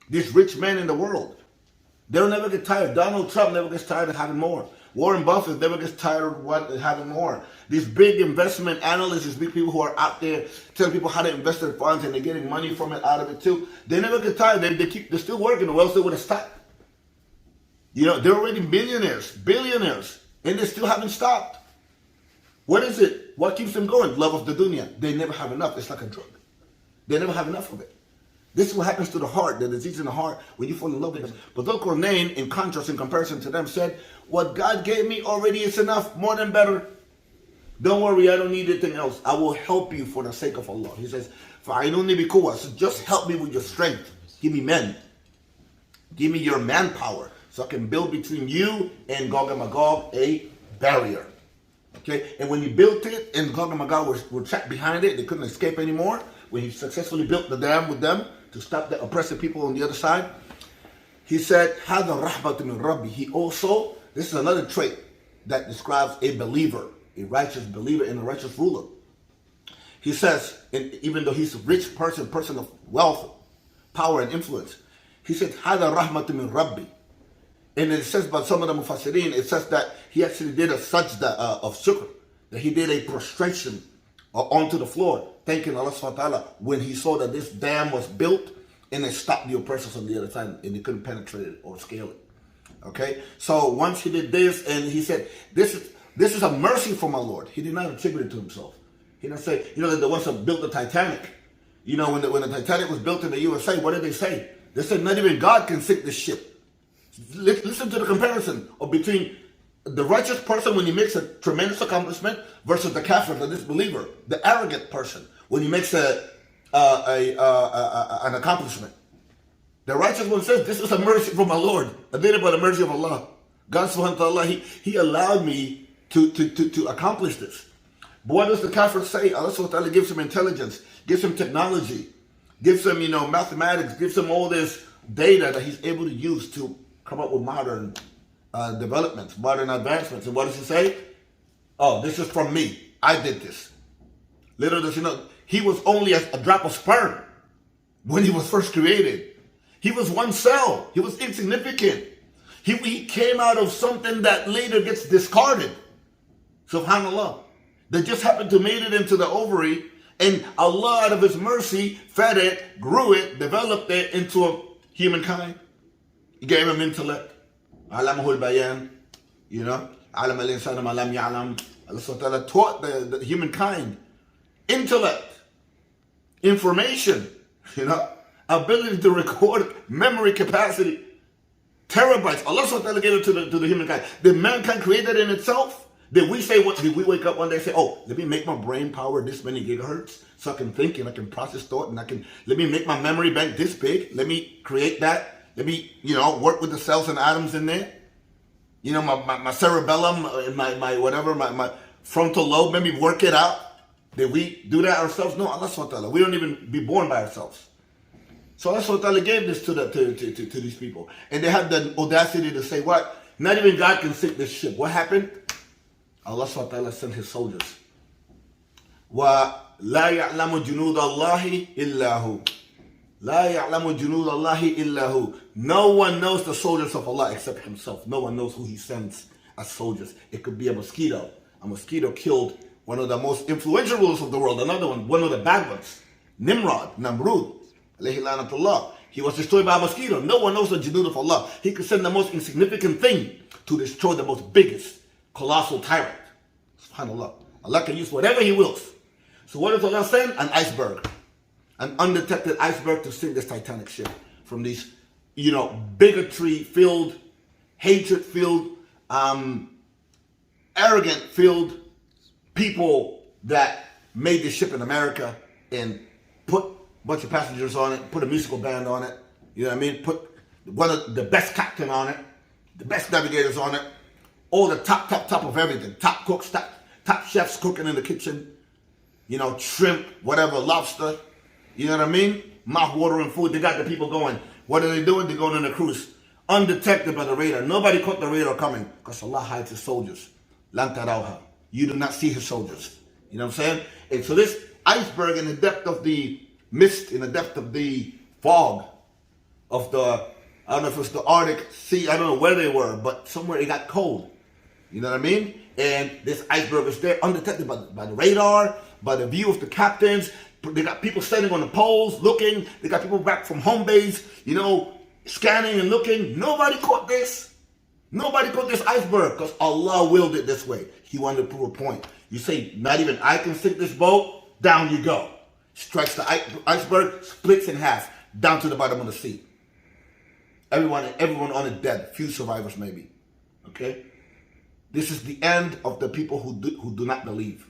These rich men in the world. They'll never get tired. Donald Trump never gets tired of having more. Warren Buffett never gets tired of having more. These big investment analysts, these big people who are out there telling people how to invest their funds and they're getting money from it out of it too. They never get tired. They're still working, or else they would have stopped. You know, they're already millionaires, billionaires, and they still haven't stopped. What is it? What keeps them going? Love of the dunya. They never have enough. It's like a drug. They never have enough of it. This is what happens to the heart, the disease in the heart, when you fall in love with them. But Dhul Qarnayn, in contrast, in comparison to them, said, what God gave me already is enough, more than better. Don't worry, I don't need anything else. I will help you for the sake of Allah. He says, فَعِنُونِي بِقُوَّةٍ, so just help me with your strength. Give me men. Give me your manpower, so I can build between you and Gog and Magog a barrier. Okay, and when he built it, and Gog and Magog were trapped behind it, they couldn't escape anymore. When he successfully built the dam with them to stop the oppressive people on the other side, he said, هَذَا الرَّحْمَةُ مِنْ رَبِّي. He also, this is another trait that describes a believer, a righteous believer and a righteous ruler. He says, and even though he's a rich person of wealth, power and influence, he said, هَذَا الرَّحْمَةُ مِنْ رَبِّي. And it says by some of the Mufassirin, it says that he actually did a sajda of shukr, that he did a prostration onto the floor, thanking Allah subhanahu wa ta'ala when he saw that this dam was built and it stopped the oppressors on the other side and they couldn't penetrate it or scale it. Okay? So once he did this and he said, this is a mercy from my Lord. He did not attribute it to himself. He didn't say, you know, the ones that built the Titanic, you know, when the Titanic was built in the USA, what did they say? They said, not even God can sink this ship. Listen to the comparison of between the righteous person when he makes a tremendous accomplishment versus the kafir, the disbeliever, the arrogant person when he makes an accomplishment. The righteous one says, this is a mercy from my Lord. I did it by the mercy of Allah. God subhanahu wa ta'ala, he allowed me to accomplish this. But what does the kafir say? Allah subhanahu wa ta'ala gives him intelligence, gives him technology, gives him, you know, mathematics, gives him all this data that he's able to use to come up with modern developments, modern advancements. And what does he say? Oh, this is from me. I did this. Little does he know, he was only a drop of sperm when he was first created. He was one cell. He was insignificant. He came out of something that later gets discarded. Subhanallah. They just happened to made it into the ovary, and Allah, out of His mercy, fed it, grew it, developed it into a humankind. He gave him intellect. Alamahul bayan, you know, alam al-insana ma lam ya'lam. Allah subhanahu wa ta'ala taught the humankind intellect, information, you know, ability to record, memory capacity, terabytes. Allah subhanahu wa ta'ala gave it to the humankind. Did mankind create that in itself? Did we say, what? Did we wake up one day and say, oh, let me make my brain power this many gigahertz so I can think and I can process thought and let me make my memory bank this big. Let me create that. Let me, you know, work with the cells and atoms in there. You know, my cerebellum, my frontal lobe, let me work it out. Did we do that ourselves? No, Allah subhanahu wa ta'ala. We don't even be born by ourselves. So Allah subhanahu wa ta'ala gave this to these people. And they had the audacity to say, what? Not even God can sink this ship. What happened? Allah subhanahu wa ta'ala sent His soldiers. وَلَا يَعْلَمُ جُنُودَ اللَّهِ إِلَّا هُ. La ya'lamu junud Allahi illa hu. No one knows the soldiers of Allah except Himself. No one knows who He sends as soldiers. It could be a mosquito. A mosquito killed one of the most influential rulers of the world. Another one of the bad ones. Nimrod, Namrud, alayhi lanatullah. He was destroyed by a mosquito. No one knows the junud of Allah. He could send the most insignificant thing to destroy the most biggest, colossal tyrant. SubhanAllah. Allah can use whatever He wills. So what does Allah send? An iceberg. An undetected iceberg to sink this Titanic ship from these, you know, bigotry-filled, hatred-filled, arrogant-filled people that made this ship in America and put a bunch of passengers on it, put a musical band on it, you know what I mean? Put one of the best captain on it, the best navigators on it, all the top of everything, top cooks, top chefs cooking in the kitchen, you know, shrimp, whatever, lobster. You know what I mean? Mouth watering food. They got the people going. What are they doing? They're going on a cruise. Undetected by the radar. Nobody caught the radar coming because Allah hides His soldiers. Lan tarawha. You do not see His soldiers. You know what I'm saying? And so this iceberg in the depth of the mist, in the depth of the fog, of the, I don't know if it was the Arctic Sea, I don't know where they were, but somewhere it got cold. You know what I mean? And this iceberg is there undetected by the radar, by the view of the captains. They got people standing on the poles looking. They got people back from home base, you know, scanning and looking. Nobody caught this. Nobody caught this iceberg because Allah willed it this way. He wanted to prove a point. You say, not even I can sink this boat, down you go. Strikes the iceberg, splits in half, down to the bottom of the sea. Everyone on it dead. Few survivors maybe. Okay? This is the end of the people who do not believe.